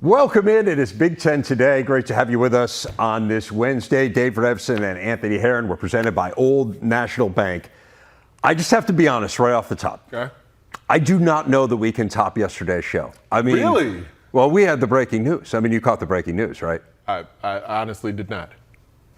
Welcome in. It is Big Ten Today. Great to have you with us on this Wednesday. Dave Revson and Anthony Herron were presented by Old National Bank. I just have to be honest right off the top. Okay. I do not know that we can top yesterday's show. I mean, really? Well, we had the breaking news. I mean, you caught the breaking news, right? I honestly did not.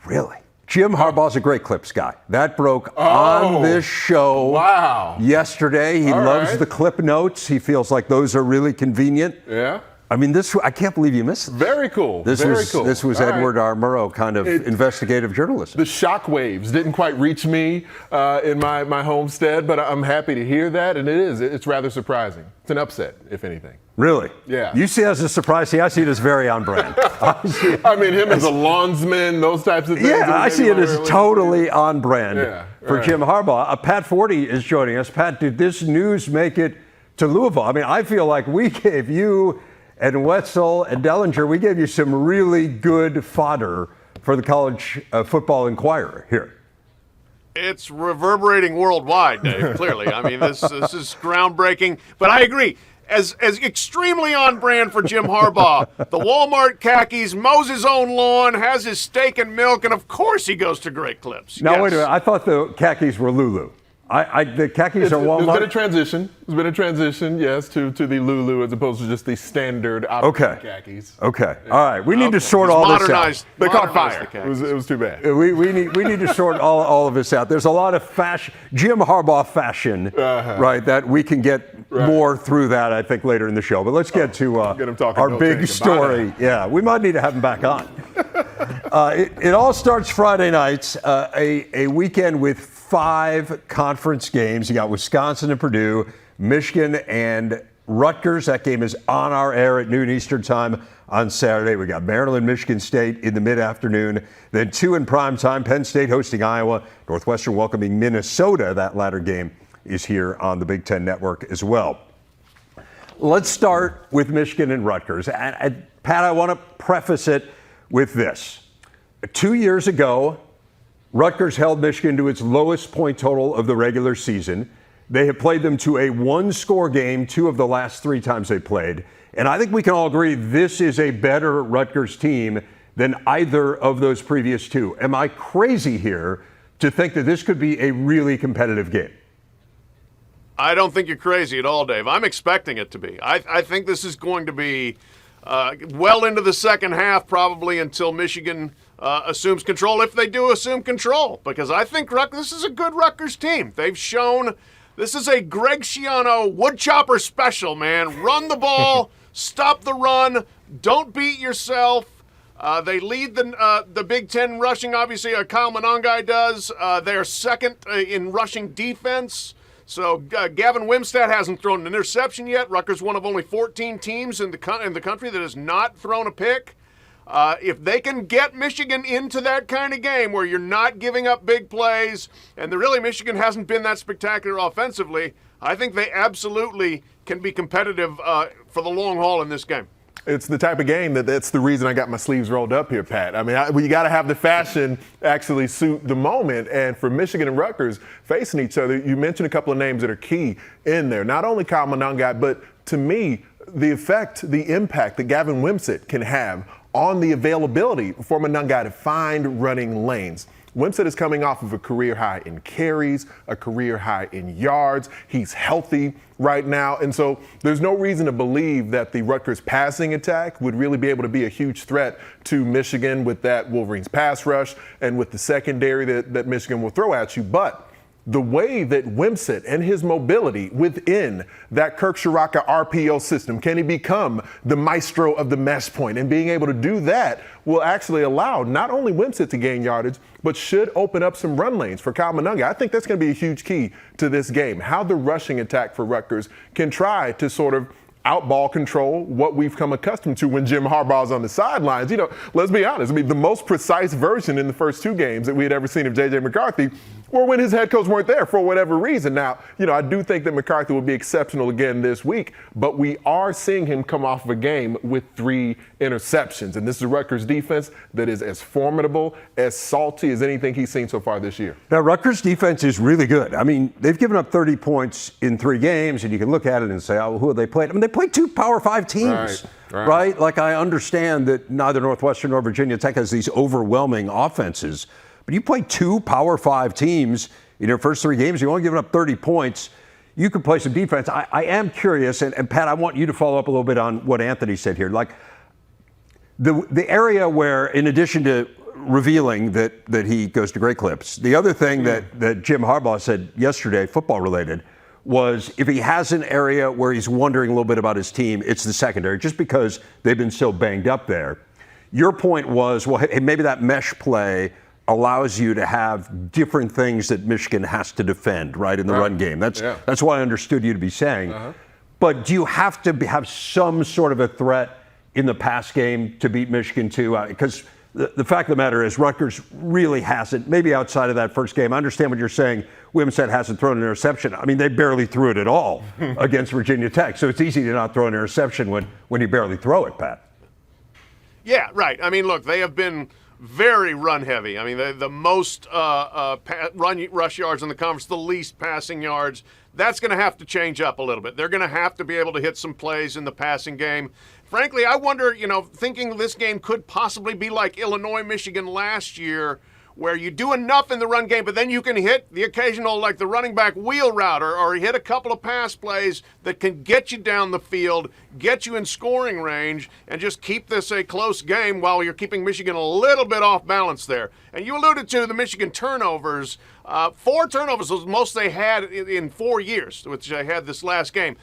Really? Jim Harbaugh's a great clips guy. That broke on this show yesterday. He loves the clip notes. He feels like those are really convenient. Yeah. I mean, I can't believe you missed this. Very cool. This was Edward R. Murrow kind of investigative journalism. The shockwaves didn't quite reach me in my homestead, but I'm happy to hear that, and it's rather surprising. It's an upset, if anything. Really? Yeah. You see it as a surprise. I see it as very on brand. I mean, him as a lawnsman, those types of things. Yeah, I see it as totally on brand for Jim Harbaugh. Pat Forty is joining us. Pat, did this news make it to Louisville? I mean, I feel like we gave you and Wetzel and Dellinger, we gave you some really good fodder for the College Football Inquirer here. It's reverberating worldwide, Dave, clearly. I mean, this is groundbreaking. But I agree, as extremely on brand for Jim Harbaugh. The Walmart khakis, mows his own lawn, has his steak and milk, and of course he goes to great clips. Now, wait a minute. I thought the khakis were Lulu. The khakis are Walmart. There's been a transition, yes, to the Lulu as opposed to just the standard khakis. Okay. Yeah. All right. We need to sort all this out. They caught fire. It was too bad. We need to sort all of this out. There's a lot of fashion, Jim Harbaugh fashion, right, that we can get more through that, I think, later in the show. But let's get to our big story. Yeah, we might need to have him back on. It all starts Friday nights, a weekend with 5 conference games. You got Wisconsin and Purdue, Michigan and Rutgers. That game is on our air at noon Eastern time on Saturday. We got Maryland, Michigan State in the mid-afternoon. Then 2 in prime time, Penn State hosting Iowa, Northwestern welcoming Minnesota. That latter game is here on the Big Ten Network as well. Let's start with Michigan and Rutgers. And Pat, I want to preface it with this. 2 years ago, Rutgers held Michigan to its lowest point total of the regular season. They have played them to a 1-score game 2 of the last 3 times they played. And I think we can all agree this is a better Rutgers team than either of those previous 2. Am I crazy here to think that this could be a really competitive game? I don't think you're crazy at all, Dave. I'm expecting it to be. I think this is going to be well into the second half, probably until Michigan assumes control, if they do assume control, because I think this is a good Rutgers team. They've shown this is a Greg Schiano woodchopper special, man. Run the ball, stop the run, don't beat yourself. They lead the Big Ten rushing, obviously. Kyle Monangai does. They're second in rushing defense. So Gavin Wimstad hasn't thrown an interception yet. Rutgers one of only 14 teams in the country that has not thrown a pick. If they can get Michigan into that kind of game where you're not giving up big plays, and Michigan hasn't been that spectacular offensively, I think they absolutely can be competitive for the long haul in this game. It's the type of game that's the reason I got my sleeves rolled up here, Pat. I mean, you got to have the fashion actually suit the moment. And for Michigan and Rutgers facing each other, you mentioned a couple of names that are key in there. Not only Kyle Monangai, but to me, the impact that Gavin Wimsatt can have on the availability for Monangai to find running lanes. Wimsatt is coming off of a career high in carries, a career high in yards. He's healthy right now. And so there's no reason to believe that the Rutgers passing attack would really be able to be a huge threat to Michigan with that Wolverines pass rush and with the secondary that Michigan will throw at you. But the way that Wimsatt and his mobility within that Kirk Shiraka RPO system, can he become the maestro of the mesh point? And being able to do that will actually allow not only Wimsatt to gain yardage, but should open up some run lanes for Kyle Monangai. I think that's going to be a huge key to this game, how the rushing attack for Rutgers can try to sort of outball control, what we've come accustomed to when Jim Harbaugh's on the sidelines. You know, let's be honest. I mean, the most precise version in the first 2 games that we had ever seen of J.J. McCarthy or when his head coach weren't there for whatever reason. Now, I do think that McCarthy will be exceptional again this week, but we are seeing him come off of a game with 3 interceptions. And this is a Rutgers defense that is as formidable, as salty as anything he's seen so far this year. Now, Rutgers defense is really good. I mean, they've given up 30 points in 3 games, and you can look at it and say, oh, who have they played? I mean, they played 2 Power 5 teams, right? Like, I understand that neither Northwestern nor Virginia Tech has these overwhelming offenses, but you play 2 Power 5 teams in your first 3 games, you've only given up 30 points. You can play some defense. I am curious, and Pat, I want you to follow up a little bit on what Anthony said here. Like, the area where, in addition to revealing that he goes to great clips, the other thing that Jim Harbaugh said yesterday, football related, was if he has an area where he's wondering a little bit about his team, it's the secondary, just because they've been so banged up there. Your point was, well, hey, maybe that mesh play allows you to have different things that Michigan has to defend, right, in the run game. That's what I understood you to be saying. But do you have to have some sort of a threat in the pass game to beat Michigan too? Because the fact of the matter is Rutgers really hasn't, maybe outside of that first game. I understand what you're saying. Wimsatt hasn't thrown an interception. I mean, they barely threw it at all against Virginia Tech. So it's easy to not throw an interception when you barely throw it, Pat. Yeah, right. I mean, look, they have been very run heavy. I mean, the most rush yards in the conference, the least passing yards. That's going to have to change up a little bit. They're going to have to be able to hit some plays in the passing game. Frankly, I wonder, thinking this game could possibly be like Illinois-Michigan last year, where you do enough in the run game, but then you can hit the occasional, like the running back wheel route, or hit a couple of pass plays that can get you down the field, get you in scoring range, and just keep this a close game while you're keeping Michigan a little bit off balance there. And you alluded to the Michigan turnovers. 4 turnovers was the most they had in 4 years, which they had this last game.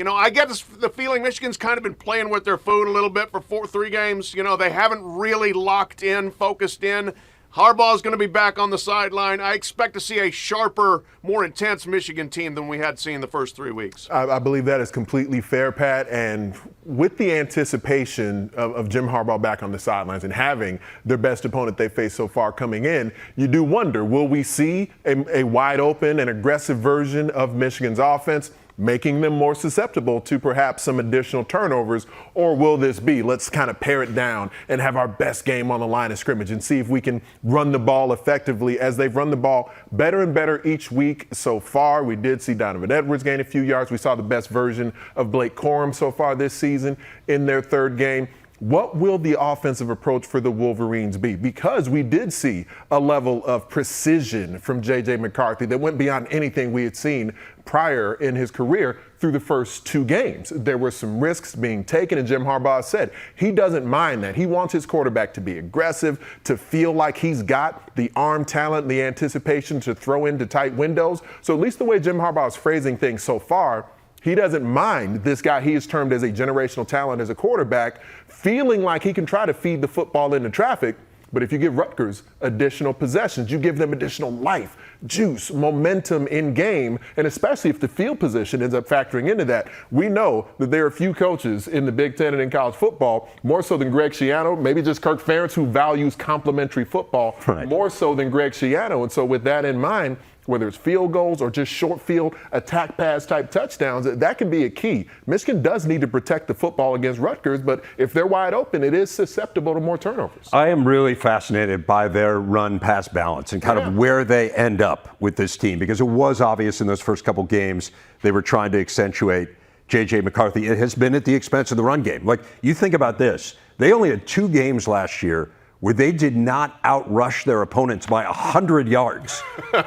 I get the feeling Michigan's kind of been playing with their food a little bit for 3 games. They haven't really locked in, focused in. Harbaugh's going to be back on the sideline. I expect to see a sharper, more intense Michigan team than we had seen the first 3 weeks. I believe that is completely fair, Pat. And with the anticipation of Jim Harbaugh back on the sidelines and having their best opponent they faced so far coming in, you do wonder, will we see a wide open and aggressive version of Michigan's offense, making them more susceptible to perhaps some additional turnovers? Or will this be, let's kind of pare it down and have our best game on the line of scrimmage and see if we can run the ball effectively, as they've run the ball better and better each week so far. We did see Donovan Edwards gain a few yards. We saw the best version of Blake Corum so far this season in their 3rd game. What will the offensive approach for the Wolverines be? Because we did see a level of precision from J.J. McCarthy that went beyond anything we had seen prior in his career through the first 2 games. There were some risks being taken, and Jim Harbaugh said he doesn't mind that. He wants his quarterback to be aggressive, to feel like he's got the arm talent and the anticipation to throw into tight windows. So at least the way Jim Harbaugh is phrasing things so far, he doesn't mind this guy he has termed as a generational talent as a quarterback feeling like he can try to feed the football into traffic. But if you give Rutgers additional possessions, you give them additional life, juice, momentum in game, and especially if the field position ends up factoring into that. We know that there are a few coaches in the Big Ten and in college football, more so than Greg Schiano, maybe just Kirk Ferentz, who values complementary football more so than Greg Schiano. And so with that in mind, whether it's field goals or just short field attack pass type touchdowns, that can be a key. Michigan does need to protect the football against Rutgers, but if they're wide open, it is susceptible to more turnovers. I am really fascinated by their run-pass balance and kind of where they end up with this team, because it was obvious in those first couple games they were trying to accentuate J.J. McCarthy. It has been at the expense of the run game. Like, you think about this. They only had 2 games last year where they did not outrush their opponents by 100 yards.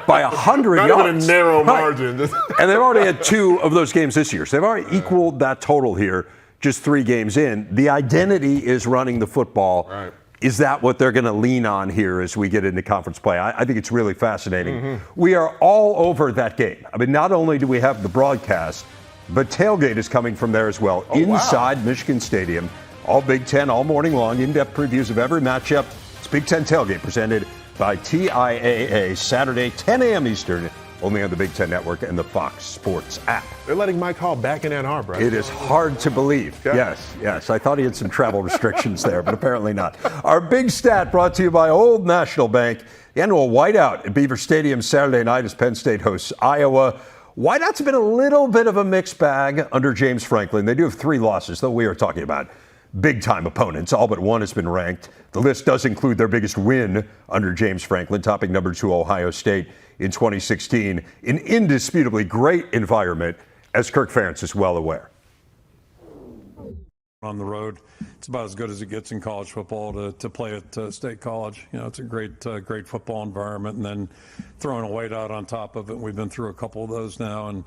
By 100 yards. Not even a narrow margin. And they've already had 2 of those games this year. So they've already equaled that total here just 3 games in. The identity is running the football. Right. Is that what they're going to lean on here as we get into conference play? I think it's really fascinating. We are all over that game. I mean, not only do we have the broadcast, but tailgate is coming from there as well, inside Michigan Stadium. All Big Ten, all morning long, in-depth previews of every matchup. It's Big Ten Tailgate presented by TIAA, Saturday, 10 a.m. Eastern, only on the Big Ten Network and the Fox Sports app. They're letting Mike Hall back in Ann Arbor. It is hard to believe. Yeah. Yes. I thought he had some travel restrictions there, but apparently not. Our big stat brought to you by Old National Bank. The annual whiteout at Beaver Stadium Saturday night as Penn State hosts Iowa. Whiteout's been a little bit of a mixed bag under James Franklin. They do have 3 losses, though we are talking about big-time opponents. All but one has been ranked. The list does include their biggest win under James Franklin, topping number 2 Ohio State in 2016. An indisputably great environment, as Kirk Ferentz is well aware. On the road, it's about as good as it gets in college football to play at State College. It's a great football environment, and then throwing a whiteout on top of it. We've been through a couple of those now, and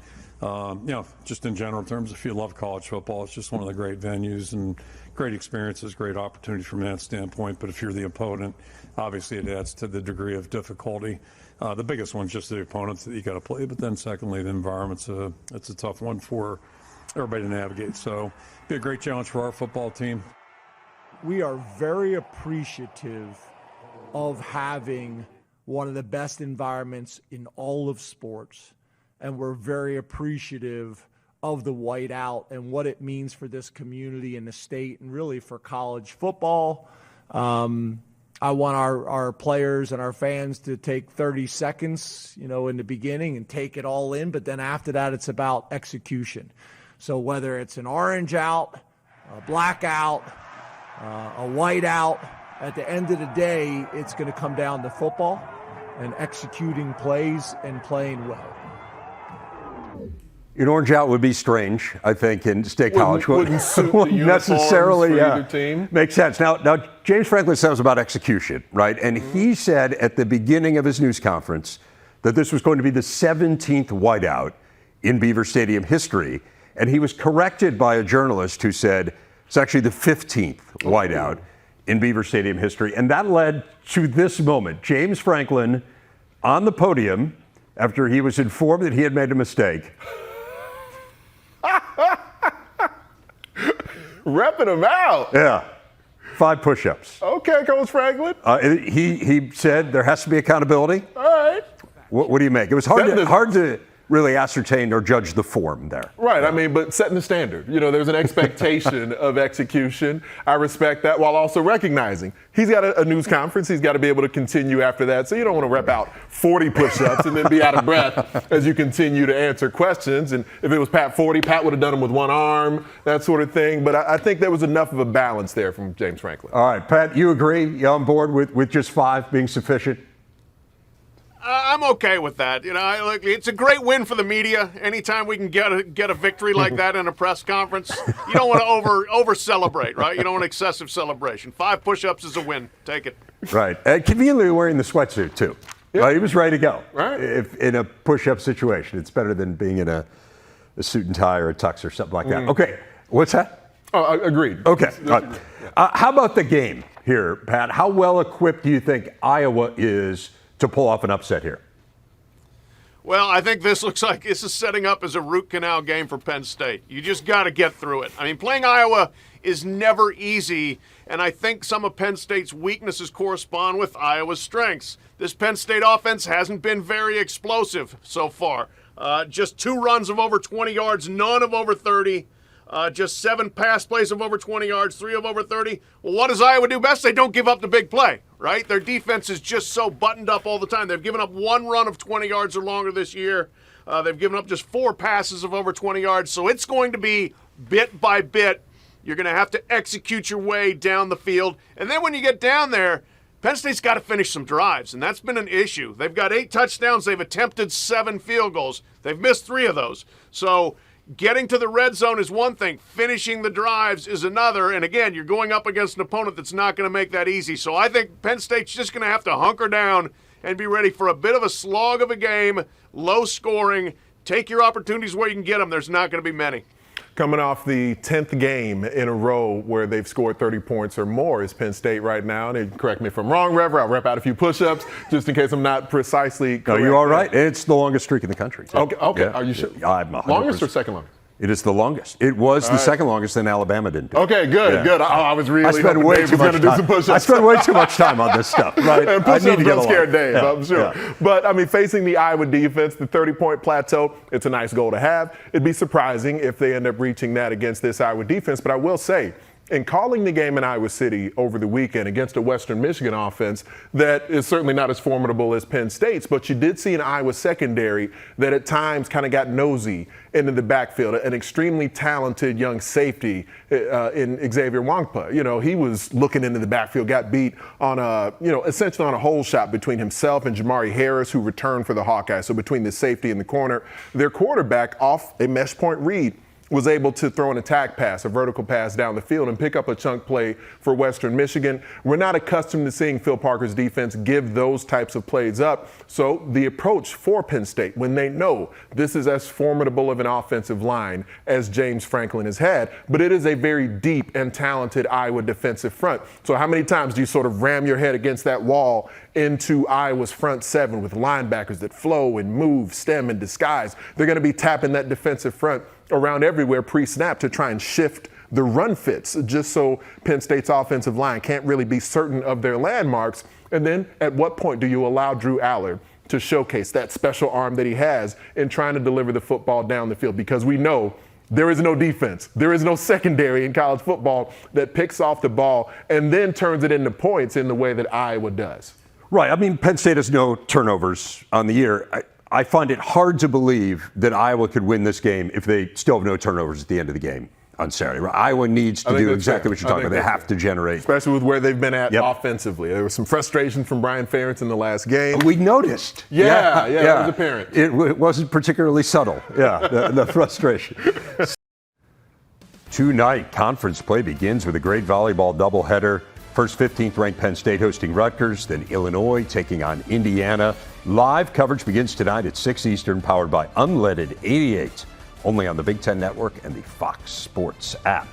just in general terms, if you love college football, it's just one of the great venues and great experiences, great opportunities from that standpoint. But if you're the opponent, obviously it adds to the degree of difficulty. The biggest one's just the opponents that you got to play, but then secondly, the environment's it's a tough one for everybody to navigate. So be a great challenge for our football team. We are very appreciative of having one of the best environments in all of sports, and we're very appreciative of the whiteout and what it means for this community and the state and really for college football. I want our players and our fans to take 30 seconds, in the beginning and take it all in, but then after that, it's about execution. So whether it's an orange out, a black out, a white out, at the end of the day, it's going to come down to football and executing plays and playing well. An orange out would be strange, I think, in State College. Wouldn't suit the necessarily for either team. Makes sense. Now, James Franklin said it was about execution, right? And he said at the beginning of his news conference that this was going to be the 17th whiteout in Beaver Stadium history. And he was corrected by a journalist who said it's actually the 15th whiteout in Beaver Stadium history. And that led to this moment. James Franklin on the podium after he was informed that he had made a mistake. Repping him out. Yeah. 5 push-ups. Okay, Coach Franklin. He said there has to be accountability. All right. What do you make? It was hard to really ascertain or judge the form there. Right. But setting the standard. There's an expectation of execution. I respect that while also recognizing he's got a news conference. He's got to be able to continue after that. So you don't want to rep out 40 push-ups and then be out of breath as you continue to answer questions. And if it was Pat 40, Pat would have done them with one arm, that sort of thing. But I think there was enough of a balance there from James Franklin. All right, Pat, you agree? You on board with just 5 being sufficient? I'm okay with that. It's a great win for the media. Anytime we can get a victory like that in a press conference, you don't want to over celebrate, right? You don't want excessive celebration. 5 push-ups is a win. Take it. Right. Conveniently wearing the sweatsuit too. Yep. He was ready to go. Right. If in a push-up situation, it's better than being in a suit and tie or a tux or something like that. Okay. What's that? Oh, agreed. Okay. How about the game here, Pat? How well equipped do you think Iowa is to pull off an upset here? Well, I think this looks like this is setting up as a root canal game for Penn State. You just got to get through it. Playing Iowa is never easy, and I think some of Penn State's weaknesses correspond with Iowa's strengths. This Penn State offense hasn't been very explosive so far. Just 2 runs of over 20 yards, none of over 30. Just 7 pass plays of over 20 yards, 3 of over 30. Well, what does Iowa do best? They don't give up the big play, right? Their defense is just so buttoned up all the time. They've given up 1 run of 20 yards or longer this year. They've given up just 4 passes of over 20 yards. So it's going to be bit by bit. You're going to have to execute your way down the field. And then when you get down there, Penn State's got to finish some drives, and that's been an issue. They've got 8 touchdowns. They've attempted 7 field goals. They've missed 3 of those. So getting to the red zone is one thing. Finishing the drives is another. And again, you're going up against an opponent that's not going to make that easy. So I think Penn State's just going to have to hunker down and be ready for a bit of a slog of a game, low scoring. Take your opportunities where you can get them. There's not going to be many. Coming off the 10th game in a row where they've scored 30 points or more is Penn State right now. And correct me if I'm wrong, Rever. I'll rep out a few push-ups just in case I'm not precisely correct. No, you're all right. It's the longest streak in the country. So. Okay. Yeah. Are you sure? I'm 100%. Longest or second longest? It is the longest. It was the second longest, and Alabama didn't do it. Okay, good, good. I was really I spent hoping way Dave too was much going to do time. some push-ups. I spent way too much time on this stuff. Right? And I need to push-ups get don't along. scare Dave, Yeah, I'm sure. yeah. But, I mean, facing the Iowa defense, the 30-point plateau, it's a nice goal to have. It'd be surprising if they end up reaching that against this Iowa defense. But I will say, in calling the game in Iowa City over the weekend against a Western Michigan offense that is certainly not as formidable as Penn State's, but you did see an Iowa secondary that at times kind of got nosy into the backfield. An extremely talented young safety in Xavier Wangpa. You know, he was looking into the backfield, got beat on essentially on a hole shot between himself and Jamari Harris, who returned for the Hawkeyes. So between the safety and the corner, their quarterback off a mesh point read was able to throw an attack pass, a vertical pass down the field and pick up a chunk play for Western Michigan. We're not accustomed to seeing Phil Parker's defense give those types of plays up. So the approach for Penn State, when they know this is as formidable of an offensive line as James Franklin has had, but it is a very deep and talented Iowa defensive front. So how many times do you sort of ram your head against that wall into Iowa's front seven with linebackers that flow and move, stem, and disguise? They're going to be tapping that defensive front around everywhere pre-snap to try and shift the run fits just so Penn State's offensive line can't really be certain of their landmarks. And then at what point do you allow Drew Aller to showcase that special arm that he has in trying to deliver the football down the field? Because we know there is no defense. There is no secondary in college football that picks off the ball and then turns it into points in the way that Iowa does. Right. I mean, Penn State has no turnovers on the year. I find it hard to believe that Iowa could win this game if they still have no turnovers at the end of the game on Saturday. Iowa needs to do exactly what you're talking about. They have to generate. Especially with where they've been at offensively. There was some frustration from Brian Ferentz in the last game. We noticed. Yeah, it was apparent. It wasn't particularly subtle. Yeah, the frustration. Tonight, conference play begins with a great volleyball doubleheader. First, 15th ranked Penn State hosting Rutgers, then Illinois taking on Indiana. Live coverage begins tonight at 6 Eastern, powered by Unleaded 88, only on the Big Ten Network and the Fox Sports app.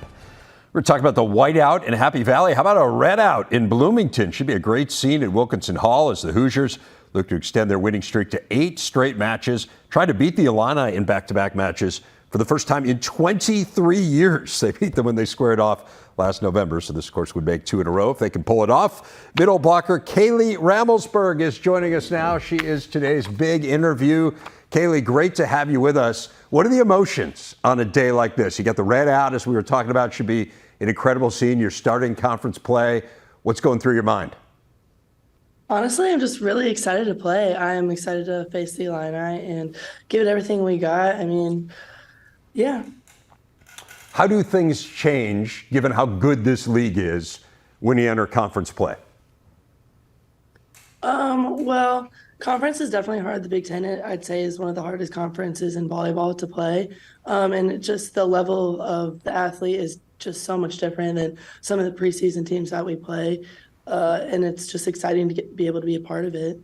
We're talking about the whiteout in Happy Valley. How about a redout in Bloomington? Should be a great scene at Wilkinson Hall as the Hoosiers look to extend their winning streak to 8 straight matches, trying to beat the Illini in back-to-back matches for the first time in 23 years. They beat them when they squared off last November, so this, of course, would make 2 in a row if they can pull it off. Middle blocker Kaley Rammelsberg is joining us now. She is today's big interview. Kaley, great to have you with us. What are the emotions on a day like this? You got the red out, as we were talking about, should be an incredible scene. You're starting conference play. What's going through your mind? Honestly, I'm just really excited to play. I'm excited to face the Illini and give it everything we got. I mean, yeah. How do things change, given how good this league is, when you enter conference play? Well, conference is definitely hard. The Big Ten, I'd say, is one of the hardest conferences in volleyball to play. And just the level of the athlete is just so much different than some of the preseason teams that we play. And it's just exciting to be able to be a part of it.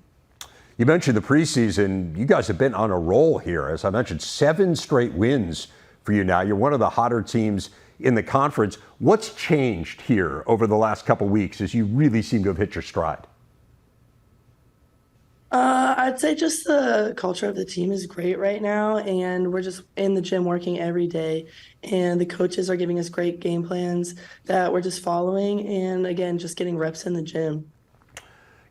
You mentioned the preseason. You guys have been on a roll here. As I mentioned, 7 straight wins for you now. You're one of the hotter teams in the conference. What's changed here over the last couple weeks as you really seem to have hit your stride? I'd say just the culture of the team is great right now, and we're just in the gym working every day, and the coaches are giving us great game plans that we're just following, and again, just getting reps in the gym.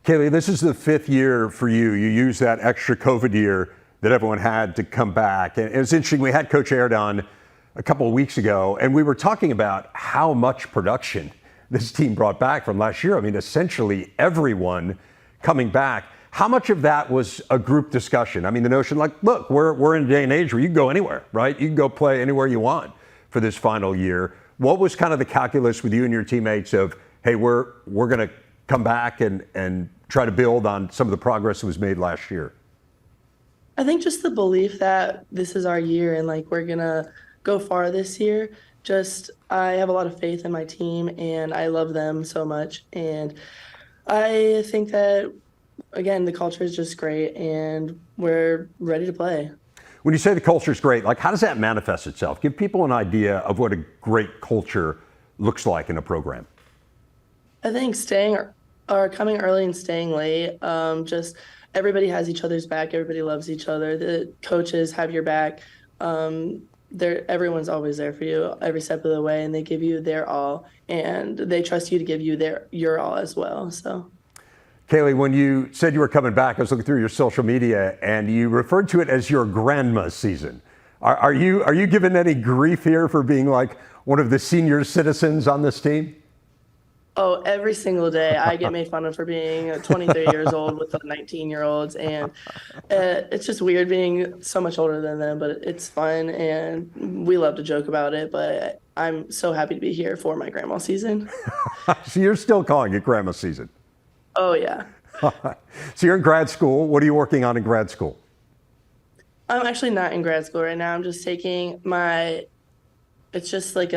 Kaley, this is the 5th year for you. You used that extra COVID year that everyone had to come back. And it's interesting, we had Coach Aird on a couple of weeks ago, and we were talking about how much production this team brought back from last year. I mean, essentially everyone coming back. How much of that was a group discussion? I mean, the notion like, look, we're in a day and age where you can go anywhere, right? You can go play anywhere you want for this final year. What was kind of the calculus with you and your teammates of, hey, we're going to come back and try to build on some of the progress that was made last year? I think just the belief that this is our year and like we're going to go far this year. Just I have a lot of faith in my team and I love them so much. And I think that, again, the culture is just great and we're ready to play. When you say the culture is great, like how does that manifest itself? Give people an idea of what a great culture looks like in a program. I think coming early and staying late, just everybody has each other's back. Everybody loves each other. The coaches have your back. everyone's always there for you every step of the way, and they give you their all, and they trust you to give you your all as well. So. Kaley, when you said you were coming back, I was looking through your social media, and you referred to it as your grandma season. Are you given any grief here for being like one of the senior citizens on this team? Oh, every single day I get made fun of for being 23 years old with the 19-year-olds, and it's just weird being so much older than them, but it's fun, and we love to joke about it, but I'm so happy to be here for my grandma season. So you're still calling it grandma season? Oh, yeah. So you're in grad school. What are you working on in grad school? I'm actually not in grad school right now. I'm just taking it's just like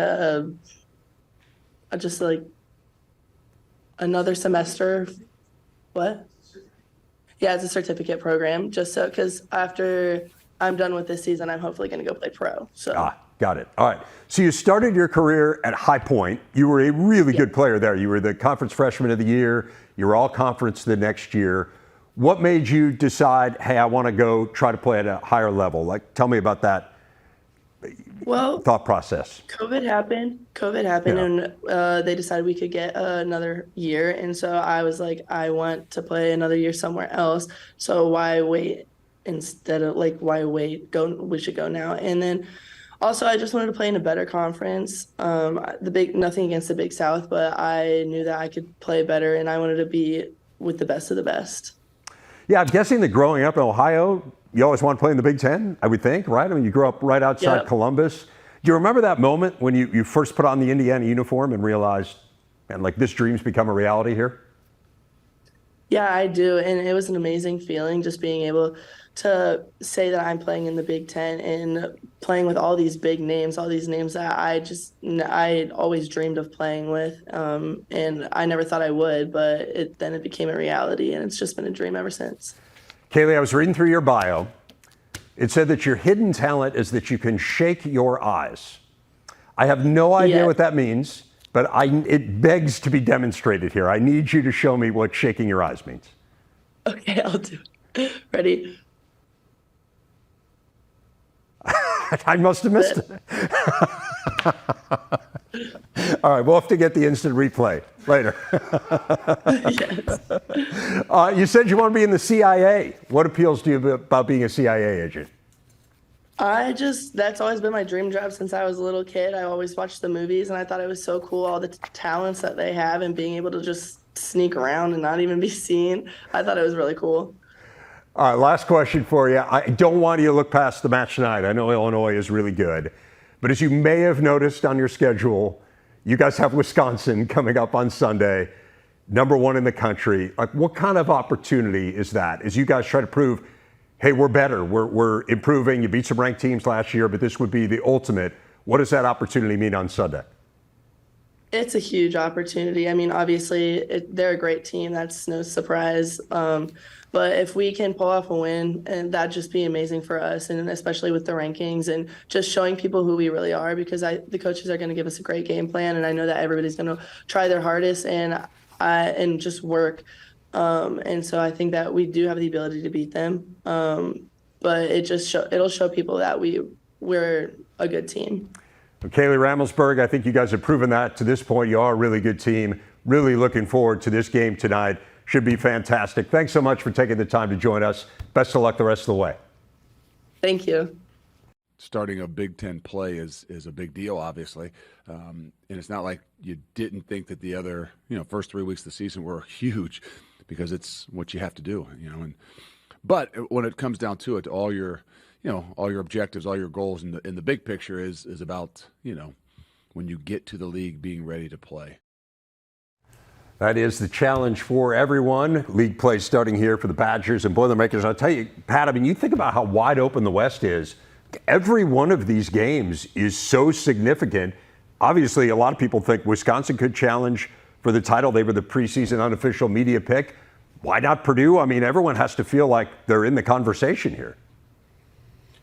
another semester. What? Yeah, it's a certificate program, just so, because after I'm done with this season, I'm hopefully going to go play pro. So. Got it. All right. So you started your career at High Point. You were a really good player there. You were the conference freshman of the year. You were all conference the next year. What made you decide, hey, I want to go try to play at a higher level? Like, tell me about that thought process. COVID happened, and they decided we could get another year. And so I was like, I want to play another year somewhere else. So why wait instead of why wait? We should go now. And then also, I just wanted to play in a better conference. Nothing against the Big South, but I knew that I could play better, and I wanted to be with the best of the best. Yeah, I'm guessing that growing up in Ohio, you always want to play in the Big Ten, I would think, right? I mean, you grew up right outside Columbus. Do you remember that moment when you first put on the Indiana uniform and realized, man, this dream's become a reality here? Yeah, I do, and it was an amazing feeling just being able to say that I'm playing in the Big Ten and playing with all these big names, all these names that I always dreamed of playing with, and I never thought I would, but then it became a reality, and it's just been a dream ever since. Kaley, I was reading through your bio. It said that your hidden talent is that you can shake your eyes. I have no idea what that means, but it begs to be demonstrated here. I need you to show me what shaking your eyes means. Okay, I'll do it. Ready? I must have missed it. All right, we'll have to get the instant replay later. Yes. You said you want to be in the CIA. What appeals to you about being a CIA agent? That's always been my dream job since I was a little kid. I always watched the movies, and I thought it was so cool, all the talents that they have and being able to just sneak around and not even be seen. I thought it was really cool. All right, last question for you. I don't want you to look past the match tonight. I know Illinois is really good. But as you may have noticed on your schedule, you guys have Wisconsin coming up on Sunday, #1 in the country. What kind of opportunity is that as you guys try to prove, hey, we're better, we're improving, you beat some ranked teams last year, but this would be the ultimate. What does that opportunity mean on Sunday? It's a huge opportunity. I mean, obviously, they're a great team. That's no surprise. But if we can pull off a win, and that'd just be amazing for us, and especially with the rankings and just showing people who we really are, because the coaches are going to give us a great game plan, and I know that everybody's going to try their hardest and just work. And so I think that we do have the ability to beat them. But it'll show people that we're a good team. Kaley, Rammelsberg, I think you guys have proven that to this point. You are a really good team. Really looking forward to this game tonight. Should be fantastic. Thanks so much for taking the time to join us. Best of luck the rest of the way. Thank you. Starting a Big Ten play is a big deal, obviously. And it's not like you didn't think that the other, first 3 weeks of the season were huge, because it's what you have to do, But when it comes down to it, all your objectives, all your goals in the big picture is about, when you get to the league, being ready to play. That is the challenge for everyone. League play starting here for the Badgers and Boilermakers. I'll tell you, Pat, I mean, you think about how wide open the West is. Every one of these games is so significant. Obviously, a lot of people think Wisconsin could challenge for the title. They were the preseason unofficial media pick. Why not Purdue? I mean, everyone has to feel like they're in the conversation here.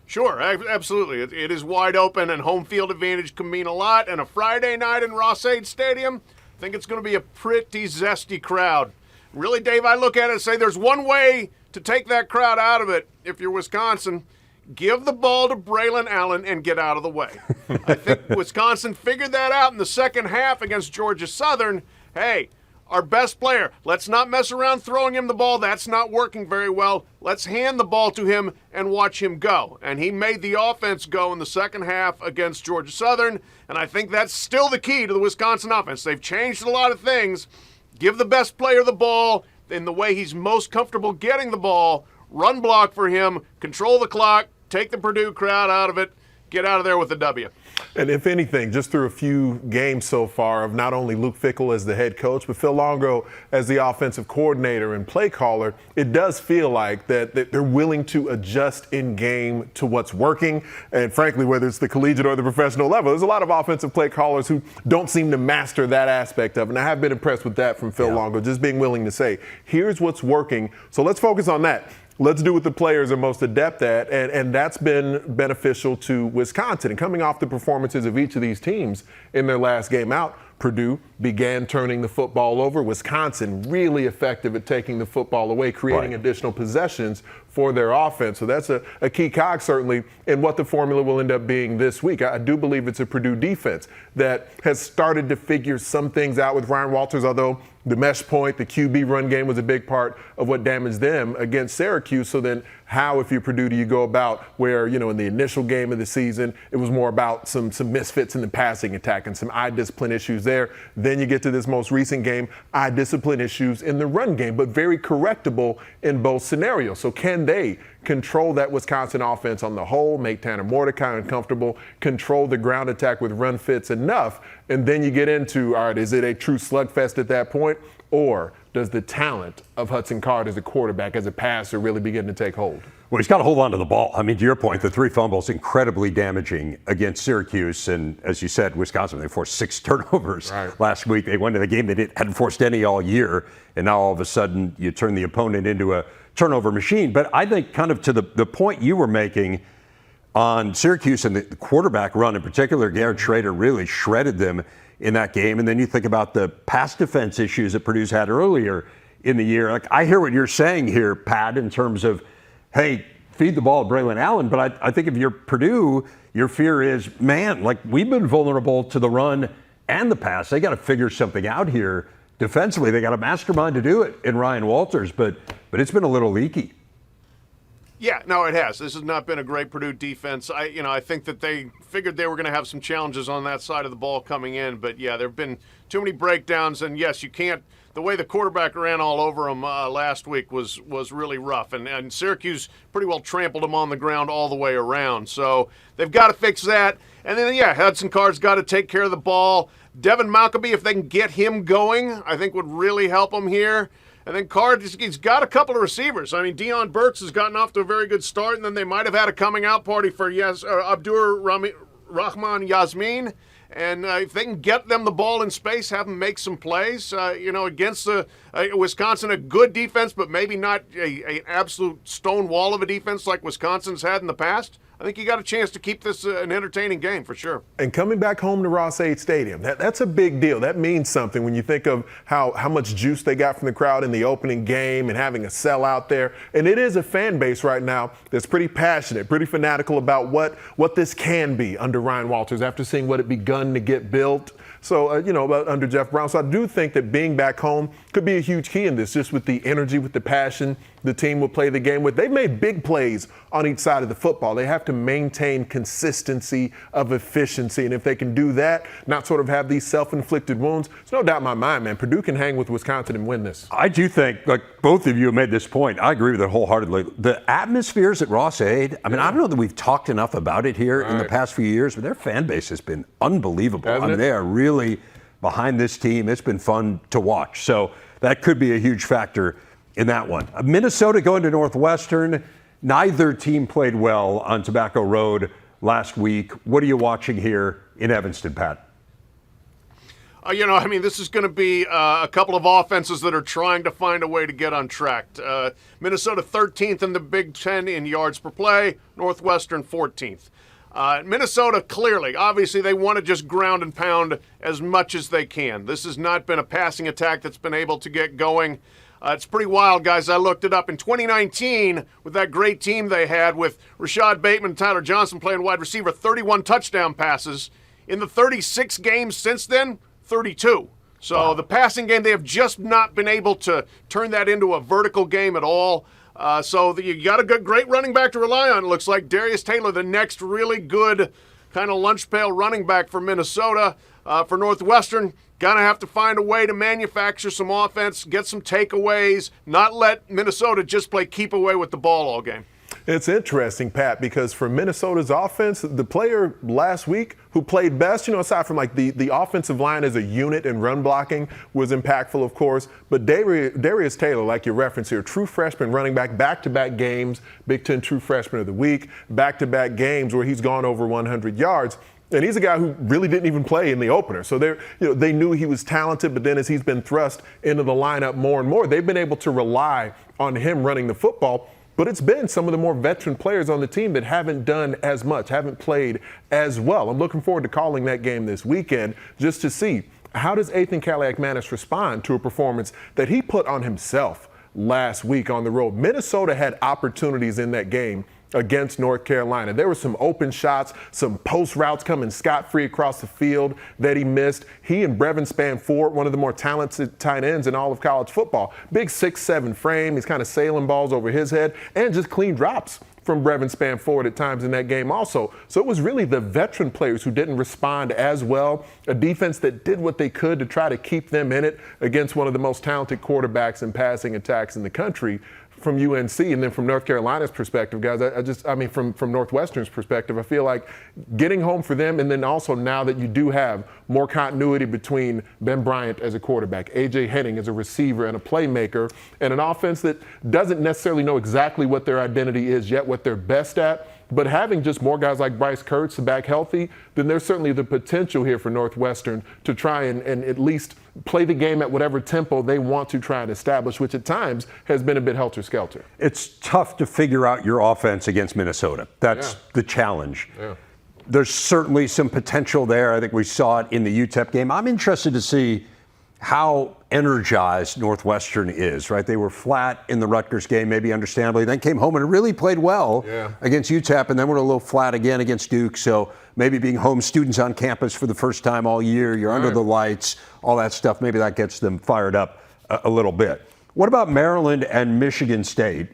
Sure, absolutely. It is wide open, and home field advantage can mean a lot. And a Friday night in Ross-Ade Stadium, I think it's going to be a pretty zesty crowd. Really, Dave, I look at it and say there's one way to take that crowd out of it if you're Wisconsin. give the ball to Braylon Allen and get out of the way. I think Wisconsin figured that out in the second half against Georgia Southern. Hey, our best player, let's not mess around throwing him the ball. That's not working very well. Let's hand the ball to him and watch him go. And he made the offense go in the second half against Georgia Southern, and I think that's still the key to the Wisconsin offense. They've changed a lot of things. Give the best player the ball in the way he's most comfortable getting the ball, run block for him, control the clock, take the Purdue crowd out of it, get out of there with a W. And if anything, just through a few games so far of not only Luke Fickell as the head coach, but Phil Longo as the offensive coordinator and play caller, it does feel like that they're willing to adjust in game to what's working. And frankly, whether it's the collegiate or the professional level, there's a lot of offensive play callers who don't seem to master that aspect of it. And I have been impressed with that from Phil Longo, just being willing to say, here's what's working. So let's focus on that. Let's do what the players are most adept at, and that's been beneficial to Wisconsin. And coming off the performances of each of these teams in their last game out, Purdue began turning the football over. Wisconsin really effective at taking the football away, creating additional possessions for their offense. So that's a key cog, certainly, in what the formula will end up being this week. I do believe it's a Purdue defense that has started to figure some things out with Ryan Walters, although the mesh point, the QB run game was a big part of what damaged them against Syracuse. So then how, if you're Purdue, do you go about where, in the initial game of the season, it was more about some misfits in the passing attack and some eye discipline issues there. Then you get to this most recent game, eye discipline issues in the run game, but very correctable in both scenarios. So can they control that Wisconsin offense on the whole, make Tanner Mordecai uncomfortable, control the ground attack with run fits enough, and then you get into, all right, is it a true slugfest at that point, or does the talent of Hudson Card as a quarterback, as a passer, really begin to take hold? Well, he's got to hold on to the ball. I mean, to your point, the 3 fumbles, incredibly damaging against Syracuse. And as you said, Wisconsin, they forced 6 turnovers last week. They went to the game they hadn't forced any all year. And now all of a sudden you turn the opponent into a turnover machine. But I think kind of to the point you were making on Syracuse and the quarterback run in particular, Garrett Schrader really shredded them in that game. And then you think about the pass defense issues that Purdue's had earlier in the year. Like, I hear what you're saying here, Pat, in terms of, hey, feed the ball to Braylon Allen. But I think if you're Purdue, your fear is, man, like, we've been vulnerable to the run and the pass. They got to figure something out here defensively. They got a mastermind to do it in Ryan Walters, but it's been a little leaky. Yeah, no, it has. This has not been a great Purdue defense. I think that they figured they were going to have some challenges on that side of the ball coming in, but yeah, there have been too many breakdowns, and yes, you can't. The way the quarterback ran all over him last week was really rough, and Syracuse pretty well trampled him on the ground all the way around. So they've got to fix that. And then, yeah, Hudson Card's got to take care of the ball. Devin Malkaby, if they can get him going, I think would really help them here. And then Card, he's got a couple of receivers. I mean, Deion Burks has gotten off to a very good start, and then they might have had a coming-out party for Abdur Rahman Yasmin. And if they can get them the ball in space, have them make some plays, against Wisconsin, a good defense, but maybe not an absolute stone wall of a defense like Wisconsin's had in the past, I think you got a chance to keep this an entertaining game for sure. And coming back home to Ross-Ade Stadium, that's a big deal. That means something when you think of how much juice they got from the crowd in the opening game and having a sellout there. And it is a fan base right now that's pretty passionate, pretty fanatical about what this can be under Ryan Walters after seeing what it begun to get built. So, under Jeff Brown. So I do think that being back home could be a huge key in this, just with the energy, with the passion the team will play the game with. They've made big plays on each side of the football. They have to maintain consistency of efficiency. And if they can do that, not sort of have these self-inflicted wounds, there's no doubt in my mind, man, Purdue can hang with Wisconsin and win this. I do think, like both of you have made this point, I agree with it wholeheartedly. The atmospheres at Ross-Ade, I mean, I don't know that we've talked enough about it here in the past few years, but their fan base has been unbelievable. I mean, they are really behind this team. It's been fun to watch. So that could be a huge factor in that one. Minnesota going to Northwestern. Neither team played well on Tobacco Road last week. What are you watching here in Evanston, Pat? This is going to be a couple of offenses that are trying to find a way to get on track. Minnesota 13th in the Big Ten in yards per play, Northwestern 14th. Minnesota, clearly, obviously, they want to just ground and pound as much as they can. This has not been a passing attack that's been able to get going. It's pretty wild, guys. I looked it up. In 2019, with that great team they had with Rashad Bateman and Tyler Johnson playing wide receiver, 31 touchdown passes. In the 36 games since then, 32. So the passing game, they have just not been able to turn that into a vertical game at all. So you got a great running back to rely on. It looks like Darius Taylor, the next really good kind of lunch pail running back for Minnesota. For Northwestern, gonna have to find a way to manufacture some offense, get some takeaways, not let Minnesota just play keep away with the ball all game. It's interesting, Pat, because for Minnesota's offense, the player last week who played best, aside from like the offensive line as a unit and run blocking was impactful, of course, but Darius Taylor, like you referenced here, true freshman running back, back-to-back games, Big Ten True Freshman of the Week, back-to-back games where he's gone over 100 yards. And he's a guy who really didn't even play in the opener. So they knew he was talented, but then as he's been thrust into the lineup more and more, they've been able to rely on him running the football. But it's been some of the more veteran players on the team that haven't done as much, haven't played as well. I'm looking forward to calling that game this weekend just to see how does Ethan Kaliak-Manis respond to a performance that he put on himself last week on the road. Minnesota had opportunities in that game against North Carolina. There were some open shots, some post routes coming scot-free across the field that he missed. He and Brevin Spanford, one of the more talented tight ends in all of college football. Big 6'7" frame. He's kind of sailing balls over his head and just clean drops from Brevin Spanford at times in that game also. So it was really the veteran players who didn't respond as well. A defense that did what they could to try to keep them in it against one of the most talented quarterbacks and passing attacks in the country from UNC. And then from North Carolina's perspective, guys, from Northwestern's perspective, I feel like getting home for them, and then also now that you do have more continuity between Ben Bryant as a quarterback, A.J. Henning as a receiver and a playmaker, and an offense that doesn't necessarily know exactly what their identity is yet, what they're best at, but having just more guys like Bryce Kurtz back healthy, then there's certainly the potential here for Northwestern to try and at least play the game at whatever tempo they want to try and establish, which at times has been a bit helter-skelter. It's tough to figure out your offense against Minnesota. That's the challenge. Yeah. There's certainly some potential there. I think we saw it in the UTEP game. I'm interested to see how energized Northwestern is, right? They were flat in the Rutgers game, maybe understandably, then came home and really played well against UTEP, and then were a little flat again against Duke. So maybe being home students on campus for the first time all year, you're under the lights, all that stuff, maybe that gets them fired up a little bit. What about Maryland and Michigan State?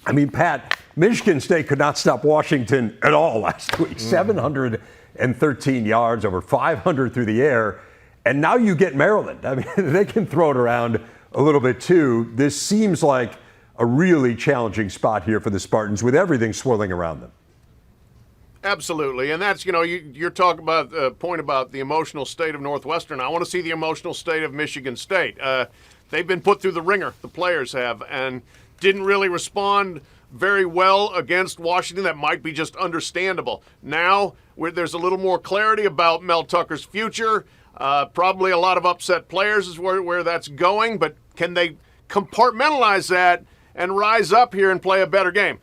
I mean, Pat, Michigan State could not stop Washington at all last week. 713 yards, over 500 through the air. And now you get Maryland. I mean, they can throw it around a little bit too. This seems like a really challenging spot here for the Spartans with everything swirling around them. Absolutely. And that's, you're talking about the point about the emotional state of Northwestern. I want to see the emotional state of Michigan State. They've been put through the ringer, the players have, and didn't really respond very well against Washington. That might be just understandable. Now, there's a little more clarity about Mel Tucker's future. Probably a lot of upset players is where that's going, but can they compartmentalize that and rise up here and play a better game?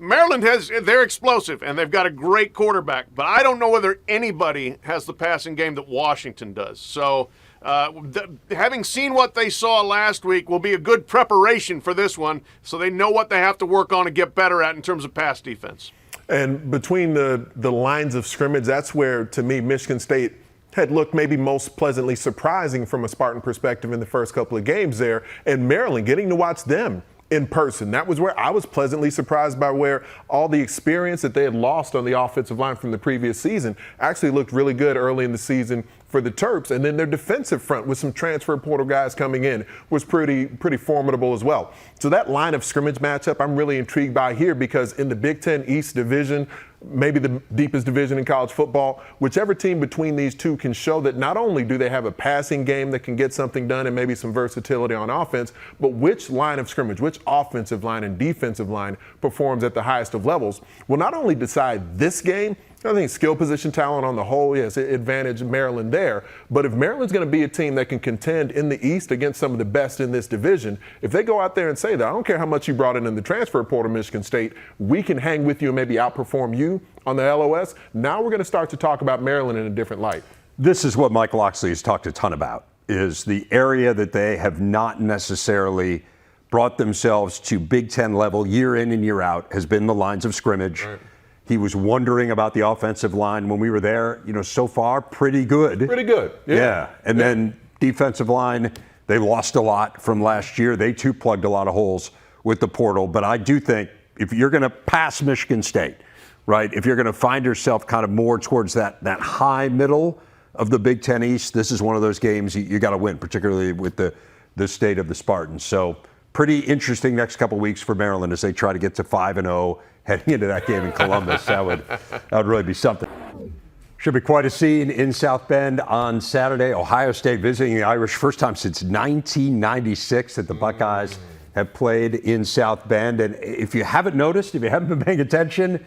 Maryland they're explosive, and they've got a great quarterback, but I don't know whether anybody has the passing game that Washington does. So having seen what they saw last week will be a good preparation for this one, so they know what they have to work on and get better at in terms of pass defense. And between the lines of scrimmage, that's where, to me, Michigan State had looked maybe most pleasantly surprising from a Spartan perspective in the first couple of games there. And Maryland, getting to watch them in person, that was where I was pleasantly surprised by where all the experience that they had lost on the offensive line from the previous season actually looked really good early in the season for the Terps. And then their defensive front with some transfer portal guys coming in was pretty formidable as well. So that line of scrimmage matchup I'm really intrigued by here, because in the Big Ten East Division, maybe the deepest division in college football, whichever team between these two can show that not only do they have a passing game that can get something done and maybe some versatility on offense, but which line of scrimmage, which offensive line and defensive line performs at the highest of levels, will not only decide this game. I think skill position talent on the whole, yes, advantage Maryland there. But if Maryland's going to be a team that can contend in the East against some of the best in this division, if they go out there and say that, I don't care how much you brought in the transfer portal, Michigan State, we can hang with you and maybe outperform you on the LOS. Now we're going to start to talk about Maryland in a different light. This is what Mike Locksley has talked a ton about. is the area that they have not necessarily brought themselves to Big Ten level year in and year out has been the lines of scrimmage. Right. He was wondering about the offensive line when we were there. So far, pretty good. Pretty good. Yeah. And then defensive line, they lost a lot from last year. They too plugged a lot of holes with the portal. But I do think if you're going to pass Michigan State, right, if you're going to find yourself kind of more towards that high middle of the Big Ten East, this is one of those games you got to win, particularly with the state of the Spartans. So pretty interesting next couple weeks for Maryland as they try to get to 5-0 heading into that game in Columbus. That would really be something. Should be quite a scene in South Bend on Saturday. Ohio State visiting the Irish, first time since 1996 that the Buckeyes have played in South Bend. And if you haven't noticed, if you haven't been paying attention,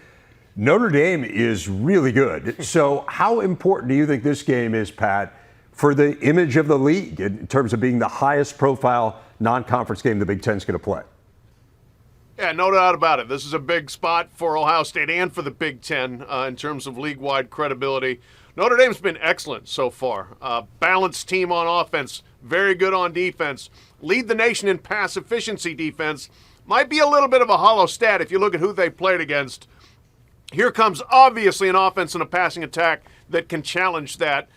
Notre Dame is really good. So how important do you think this game is, Pat, for the image of the league in terms of being the highest profile non-conference game the Big Ten's going to play? Yeah, no doubt about it. This is a big spot for Ohio State and for the Big Ten in terms of league-wide credibility. Notre Dame's been excellent so far. Balanced team on offense, very good on defense. Lead the nation in pass efficiency defense. Might be a little bit of a hollow stat if you look at who they played against. Here comes obviously an offense and a passing attack that can challenge that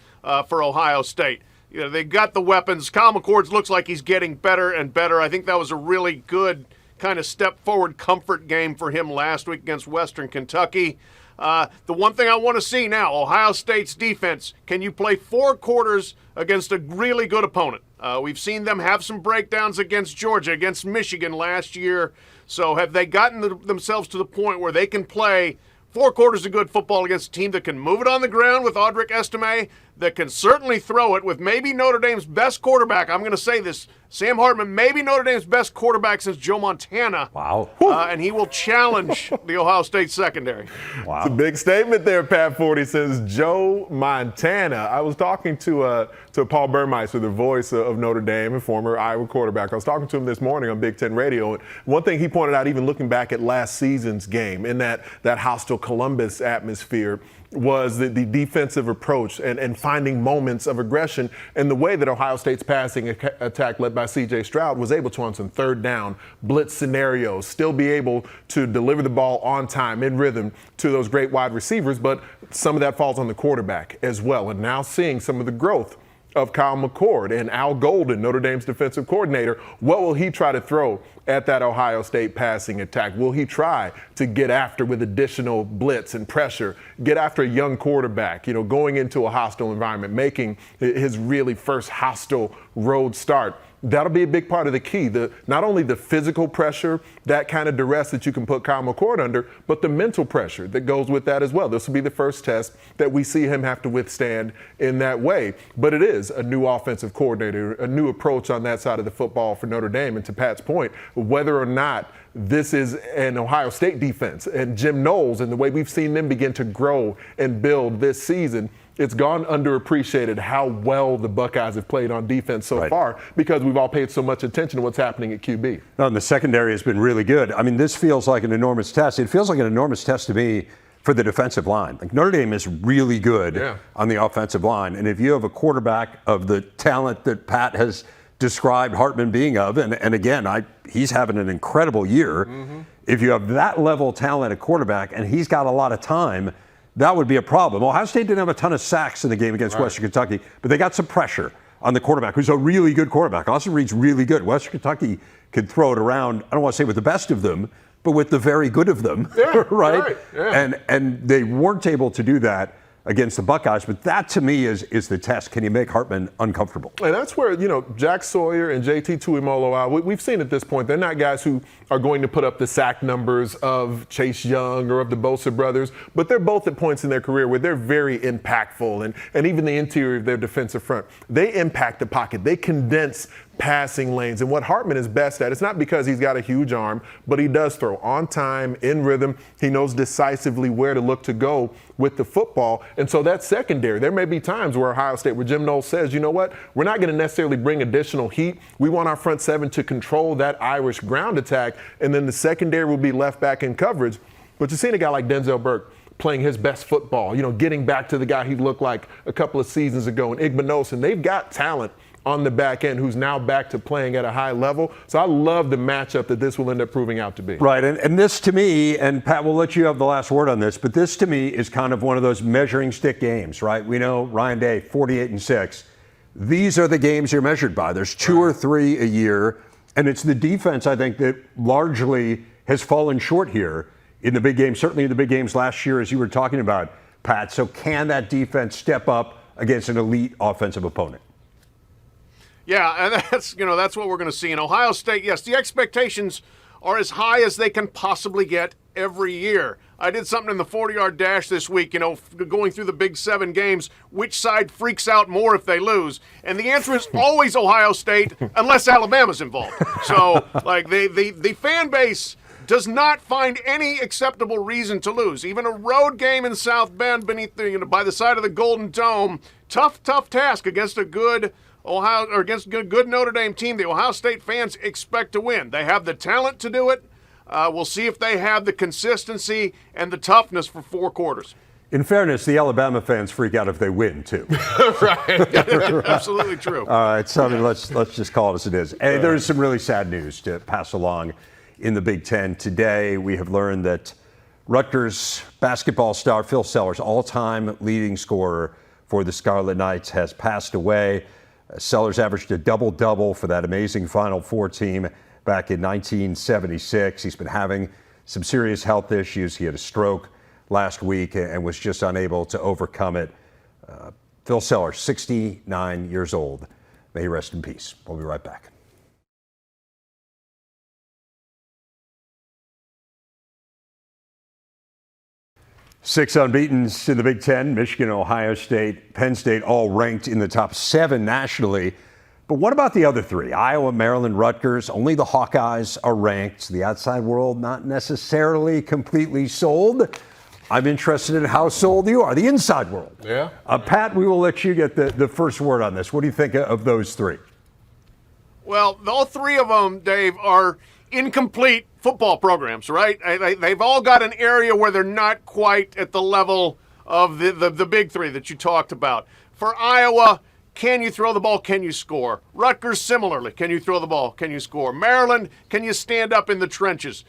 for Ohio State. They got the weapons. Kyle McCord looks like he's getting better and better. I think that was a really good kind of step forward comfort game for him last week against Western Kentucky. The one thing I want to see now, Ohio State's defense. Can you play 4 quarters against a really good opponent? We've seen them have some breakdowns against Georgia, against Michigan last year. So have they gotten themselves to the point where they can play 4 quarters of good football against a team that can move it on the ground with Audric Estime, that can certainly throw it with maybe Notre Dame's best quarterback. I'm going to say this, Sam Hartman, maybe Notre Dame's best quarterback since Joe Montana. Wow. And he will challenge the Ohio State secondary. Wow. It's a big statement there, Pat Forty says Joe Montana. I was talking to Paul Burmeister, the voice of Notre Dame and former Iowa quarterback. I was talking to him this morning on Big Ten Radio. And one thing he pointed out, even looking back at last season's game in that hostile Columbus atmosphere, was the defensive approach and finding moments of aggression, and the way that Ohio State's passing attack led by C.J. Stroud was able to, on some third down blitz scenarios, still be able to deliver the ball on time, in rhythm, to those great wide receivers. But some of that falls on the quarterback as well. And now seeing some of the growth of Kyle McCord and Al Golden, Notre Dame's defensive coordinator, what will he try to throw at that Ohio State passing attack? Will he try to get after with additional blitz and pressure, get after a young quarterback, going into a hostile environment, making his really first hostile road start? That'll be a big part of the key. Not only the physical pressure, that kind of duress that you can put Kyle McCord under, but the mental pressure that goes with that as well. This will be the first test that we see him have to withstand in that way. But it is a new offensive coordinator, a new approach on that side of the football for Notre Dame. And to Pat's point, whether or not this is an Ohio State defense and Jim Knowles and the way we've seen them begin to grow and build this season, it's gone underappreciated how well the Buckeyes have played on defense so far, because we've all paid so much attention to what's happening at QB. No, and the secondary has been really good. I mean, this feels like an enormous test. It feels like an enormous test to me for the defensive line. Like, Notre Dame is really good on the offensive line. And if you have a quarterback of the talent that Pat has described Hartman being of, and again, he's having an incredible year. Mm-hmm. If you have that level of talent at quarterback and he's got a lot of time, that would be a problem. Ohio State didn't have a ton of sacks in the game against Western Kentucky, but they got some pressure on the quarterback, who's a really good quarterback. Austin Reed's really good. Western Kentucky could throw it around, I don't want to say with the best of them, but with the very good of them, right? Yeah. And they weren't able to do that against the Buckeyes, but that to me is the test. Can you make Hartman uncomfortable? And that's where, Jack Sawyer and JT Tuimoloau, we've seen at this point, they're not guys who are going to put up the sack numbers of Chase Young or of the Bosa brothers, but they're both at points in their career where they're very impactful, and even the interior of their defensive front. They impact the pocket. They condense passing lanes. And what Hartman is best at, it's not because he's got a huge arm, but he does throw on time, in rhythm. He knows decisively where to look to go with the football. And so that's secondary. There may be times where Ohio State, where Jim Knowles says, you know what, we're not going to necessarily bring additional heat. We want our front seven to control that Irish ground attack, and then the secondary will be left back in coverage. But you're seeing a guy like Denzel Burke playing his best football, getting back to the guy he looked like a couple of seasons ago, and Igbenogson. They've got talent on the back end who's now back to playing at a high level. So I love the matchup that this will end up proving out to be. Right, and this to me, and Pat, we'll let you have the last word on this, but this to me is kind of one of those measuring stick games, right? We know Ryan Day, 48-6. These are the games you're measured by. There's 2 or 3 a year, and it's the defense, I think, that largely has fallen short here in the big games, certainly in the big games last year, as you were talking about, Pat. So can that defense step up against an elite offensive opponent? Yeah, and that's what we're going to see in Ohio State. Yes, the expectations are as high as they can possibly get every year. I did something in the 40-yard dash this week, going through the Big 7 games, which side freaks out more if they lose? And the answer is always Ohio State, unless Alabama's involved. So, the fan base does not find any acceptable reason to lose. Even a road game in South Bend by the side of the Golden Dome, tough task against a good good Notre Dame team. The Ohio State fans expect to win. They have the talent to do it. We'll see if they have the consistency and the toughness for 4 quarters. In fairness, the Alabama fans freak out if they win, too. Right. Absolutely true. All right, so let's just call it as it is. Hey, there's some really sad news to pass along in the Big Ten. Today, we have learned that Rutgers basketball star Phil Sellers, all-time leading scorer for the Scarlet Knights, has passed away. Sellers averaged a double-double for that amazing Final Four team back in 1976. He's been having some serious health issues. He had a stroke last week and was just unable to overcome it. Phil Sellers, 69 years old. May he rest in peace. We'll be right back. Six unbeatens in the Big Ten. Michigan, Ohio State, Penn State, all ranked in the top 7 nationally. But what about the other 3? Iowa, Maryland, Rutgers. Only the Hawkeyes are ranked. The outside world not necessarily completely sold. I'm interested in how sold you are. The inside world. Yeah. Pat, we will let you get the first word on this. What do you think of those 3? Well, all 3 of them, Dave, are incomplete football programs, right? They've all got an area where they're not quite at the level of the big 3 that you talked about. For Iowa, can you throw the ball? Can you score? Rutgers, similarly. Can you throw the ball? Can you score? Maryland, can you stand up in the trenches?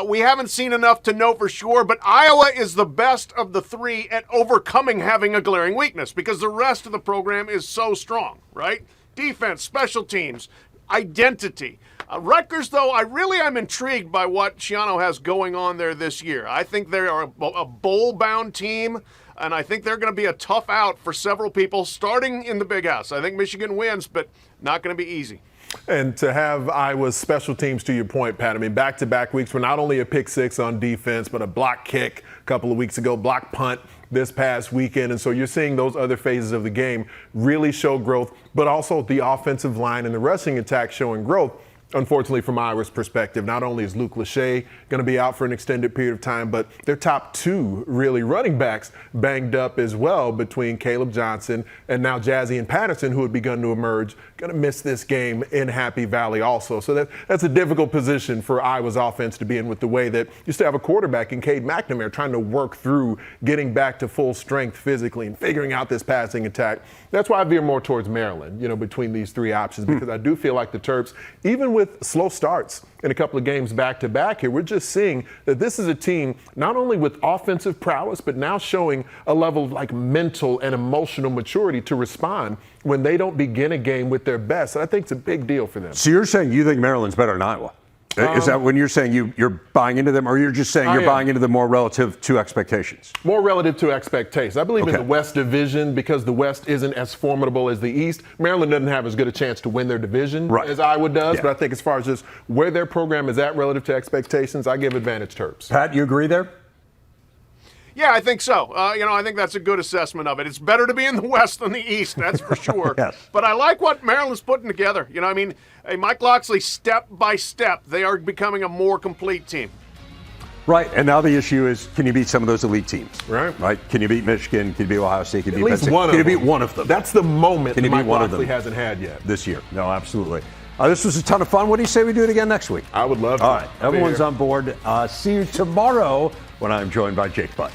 We haven't seen enough to know for sure, but Iowa is the best of the 3 at overcoming having a glaring weakness because the rest of the program is so strong, right? Defense, special teams, identity. Rutgers, though, I really am intrigued by what Schiano has going on there this year. I think they are a bowl-bound team, and I think they're going to be a tough out for several people starting in the Big House. I think Michigan wins, but not going to be easy. And to have Iowa's special teams, to your point, Pat, I mean, back-to-back weeks were not only a pick 6 on defense, but a block kick a couple of weeks ago, block punt this past weekend. And so you're seeing those other phases of the game really show growth, but also the offensive line and the rushing attack showing growth. Unfortunately, from Iowa's perspective, not only is Luke Lachey going to be out for an extended period of time, but their top 2 really running backs banged up as well between Caleb Johnson and now Jazzy and Patterson, who had begun to emerge, going to miss this game in Happy Valley also. So that's a difficult position for Iowa's offense to be in with the way that you still have a quarterback in Cade McNamara trying to work through getting back to full strength physically and figuring out this passing attack. That's why I veer more towards Maryland, between these 3 options, because I do feel like the Terps, even with slow starts in a couple of games back-to-back here, we're just seeing that this is a team not only with offensive prowess, but now showing a level of mental and emotional maturity to respond when they don't begin a game with their best. And I think it's a big deal for them. So you're saying you think Maryland's better than Iowa? Is that when you're saying you're buying into them, or you're just saying you're buying into them more relative to expectations? More relative to expectations. I believe in the West Division, because the West isn't as formidable as the East. Maryland doesn't have as good a chance to win their division as Iowa does, but I think as far as just where their program is at relative to expectations, I give advantage Terps. Pat, you agree there? Yeah, I think so. I think that's a good assessment of it. It's better to be in the West than the East, that's for sure. Yes. But I like what Maryland's putting together. Mike Locksley, step by step, they are becoming a more complete team. Right, and now the issue is, can you beat some of those elite teams? Right. Can you beat Michigan? Can you beat Ohio State? Can you beat Penn State? Can you beat one of them? That's the moment that Mike Locksley hasn't had yet this year. No, absolutely. This was a ton of fun. What do you say we do it again next week? I would love to. All right, everyone's on board. See you tomorrow when I'm joined by Jake Butt.